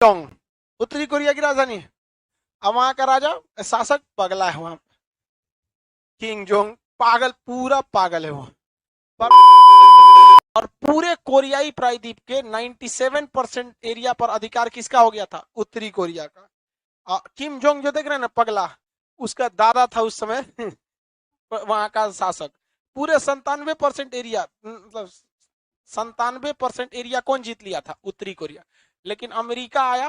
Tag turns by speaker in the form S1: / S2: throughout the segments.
S1: Jong उत्तरी Korea की राजधानी है। अब वहां का राजा शासक पगला है वहां, किंग जोंग पागल, पूरा पागल है वो। और पूरे कोरियाई प्रायद्वीप के 97% एरिया पर अधिकार किसका हो गया था? उत्तरी कोरिया का। किम जोंग जो देख रहे हैं ना पगला, उसका दादा था उस समय वहां का शासक। पूरे 97% एरिया, मतलब 97% एरिया कौन जीत लिया था? उत्तरी कोरिया। लेकिन अमेरिका आया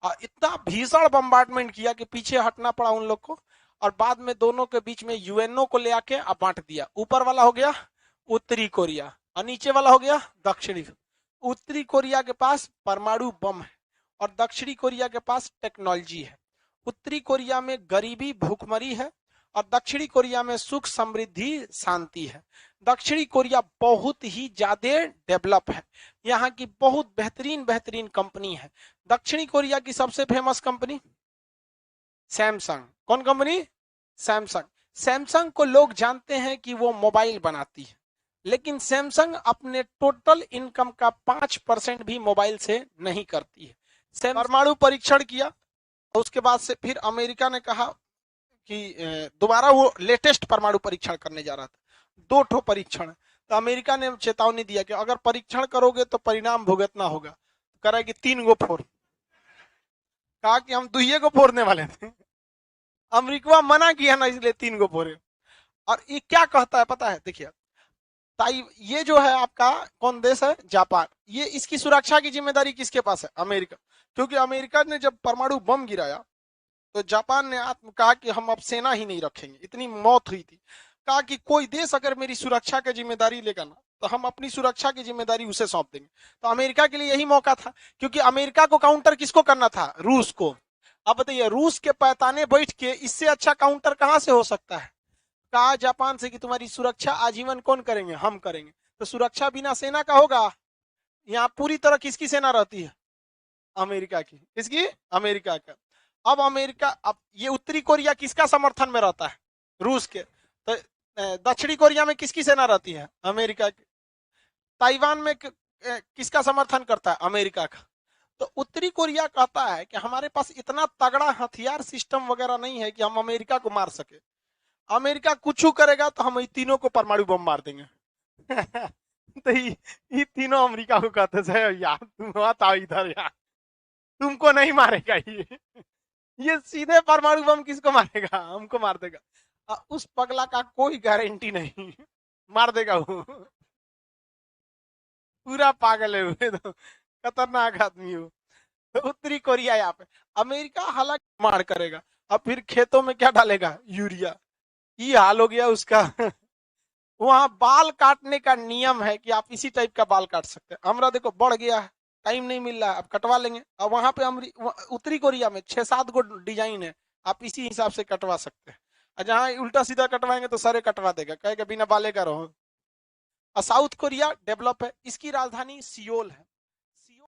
S1: और इतना भीषण बम्बार्टमेंट किया कि पीछे हटना पड़ा उन लोग को। और बाद में दोनों के बीच में यूएनओ को ले आके बांट दिया। ऊपर वाला हो गया उत्तरी कोरिया और नीचे वाला हो गया दक्षिणी। उत्तरी कोरिया के पास परमाणु बम है और दक्षिणी कोरिया के पास टेक्नोलॉजी है। उत्तरी कोरिया में गरीबी भूखमरी है और दक्षिणी कोरिया में सुख समृद्धि शांति है। दक्षिणी कोरिया बहुत ही ज्यादा डेवलप है, यहाँ की बहुत बेहतरीन बेहतरीन कंपनी है। दक्षिणी कोरिया की सबसे फेमस कंपनी सैमसंग। कौन कंपनी? सैमसंग। सैमसंग को लोग जानते हैं कि वो मोबाइल बनाती है, लेकिन सैमसंग अपने टोटल इनकम का 5% भी मोबाइल से नहीं करती है। परमाणु परीक्षण किया और उसके बाद से फिर अमेरिका ने कहा कि दोबारा वो लेटेस्ट परमाणु परीक्षण करने जा रहा था। 2 परीक्षण। तो अमेरिका ने चेतावनी दिया कि अगर परीक्षण करोगे तो परिणाम भुगतना होगा। करा कि 3 गो फोड़, कहा कि हम 2 को फोड़ने वाले थे, अमेरिका मना किया ना, इसलिए 3 को फोड़े। और ये क्या कहता है पता है? देखिए, ये जो है आपका कौन देश है? जापान। ये इसकी सुरक्षा की जिम्मेदारी किसके पास है? अमेरिका। क्योंकि अमेरिका ने जब परमाणु बम गिराया तो जापान ने कहा कि हम अब सेना ही नहीं रखेंगे, इतनी मौत हुई थी। कहा कि कोई देश अगर मेरी सुरक्षा की जिम्मेदारी लेगा ना तो हम अपनी सुरक्षा की जिम्मेदारी उसे सौंप देंगे। तो अमेरिका के लिए यही मौका था, क्योंकि अमेरिका को काउंटर किसको करना था? रूस को। अब बताइए, रूस के पैताने बैठ के इससे अच्छा काउंटर कहां से हो सकता है? कहा जापान से कि तुम्हारी सुरक्षा आजीवन कौन करेंगे? हम करेंगे। तो सुरक्षा बिना सेना का होगा? यहाँ पूरी तरह किसकी सेना रहती है? अमेरिका की। किसकी? अमेरिका का। अब अमेरिका, अब ये उत्तरी कोरिया किसका समर्थन में रहता है? रूस के। तो दक्षिणी कोरिया में किसकी सेना रहती है? अमेरिका की। ताइवान में किसका समर्थन करता है? अमेरिका का। तो उत्तरी कोरिया कहता है कि हमारे पास इतना तगड़ा हथियार सिस्टम वगैरह नहीं है कि हम अमेरिका को मार सके। अमेरिका कुछ करेगा तो हम तीनों को परमाणु बम मार देंगे। तो ये तीनों अमेरिका को कहते थे यार तुम मत आओ इधर यार, तुमको नहीं मारेगा ये सीधे परमाणु बम किसको मारेगा? हमको मार देगा। उस पगला का कोई गारंटी नहीं, मार देगा वो। पूरा पागल है वो तो, खतरनाक आदमी हो। तो उत्तरी कोरिया यहाँ पे, अमेरिका हालांकि मार करेगा। अब फिर खेतों में क्या डालेगा? यूरिया। ये हाल हो गया उसका। वहां बाल काटने का नियम है कि आप इसी टाइप का बाल काट सकते हैं। हमरा देखो बढ़ गया है, टाइम नहीं मिल रहा है, अब कटवा लेंगे। अब वहां पे उत्तरी कोरिया में 6-7 गो डिजाइन है, आप इसी हिसाब से कटवा सकते हैं। और जहां उल्टा सीधा कटवाएंगे तो सारे कटवा देगा, कहेगा बिना बाले का रहो। और साउथ कोरिया डेवलप है, इसकी राजधानी सियोल है।